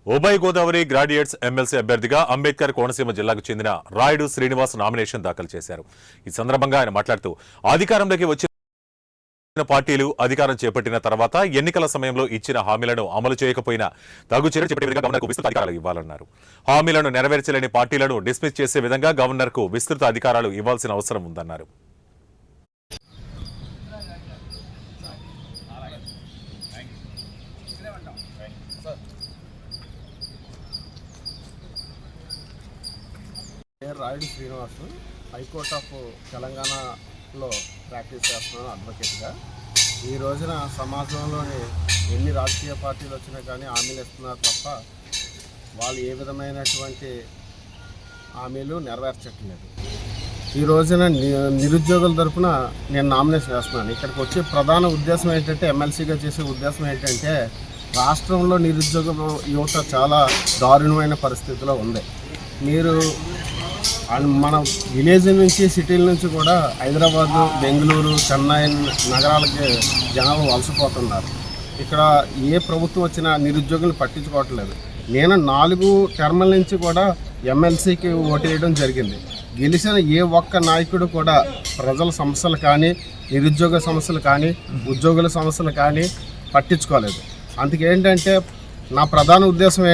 ఉభయ Godavari graduates MLC అభ్యర్థిగా అంబేద్కర్ కోనసీమ జిల్లాకు చెందిన రాయుడు శ్రీనివాస్ నామినేషన్ దాఖలు చేశారు. ఈ సందర్భంగా ఆయన మాట్లాడుతూ అధికారంలోకి వచ్చిన పార్టీలు అధికారం చేపట్టిన తర్వాత ఎన్నికల సమయంలో ఇచ్చిన హామీలను అమలు చేయకపోయినా తగు చర్యలు చేపట్టే విధంగా గవర్నర్కు విస్తృత అధికారాలు ఇవ్వాలన్నారు. హామీలను నెరవేర్చలేని పార్టీలను డిస్మిస్ చేసే విధంగా గవర్నర్కు విస్తృత అధికారాలు ఇవ్వాల్సిన అవసరం ఉందన్నారు. రాయుడు శ్రీనివాస్ హైకోర్ట్ ఆఫ్ తెలంగాణలో ప్రాక్టీస్ చేస్తున్నాను అడ్వకేట్గా. ఈ రోజున సమాజంలోని ఎన్ని రాజకీయ పార్టీలు వచ్చినా కానీ హామీలు ఇస్తున్నారు తప్ప వాళ్ళు ఏ విధమైనటువంటి హామీలు నెరవేర్చట్లేదు. ఈ రోజున నిరుద్యోగుల తరఫున నేను నామినేషన్ చేస్తున్నాను. ఇక్కడికి వచ్చే ప్రధాన ఉద్దేశం ఏంటంటే, ఎమ్మెల్సీగా చేసే ఉద్దేశం ఏంటంటే, రాష్ట్రంలో నిరుద్యోగ యువత చాలా దారుణమైన పరిస్థితిలో ఉంది. మీరు మన విలేజ్ నుంచి సిటీల నుంచి కూడా హైదరాబాదు, బెంగళూరు, చెన్నై నగరాలకి జనాలు వలసపోతున్నారు. ఇక్కడ ఏ ప్రభుత్వం వచ్చినా నిరుద్యోగులు పట్టించుకోవట్లేదు. నేను 4 టర్ముల నుంచి కూడా ఎమ్మెల్సీకి ఓటు వేయడం జరిగింది. గెలిచిన ఏ ఒక్క నాయకుడు కూడా ప్రజల సమస్యలు కానీ, నిరుద్యోగ సమస్యలు కానీ, ఉద్యోగుల సమస్యలు కానీ పట్టించుకోలేదు. అందుకేంటంటే నా ప్రధాన ఉద్దేశం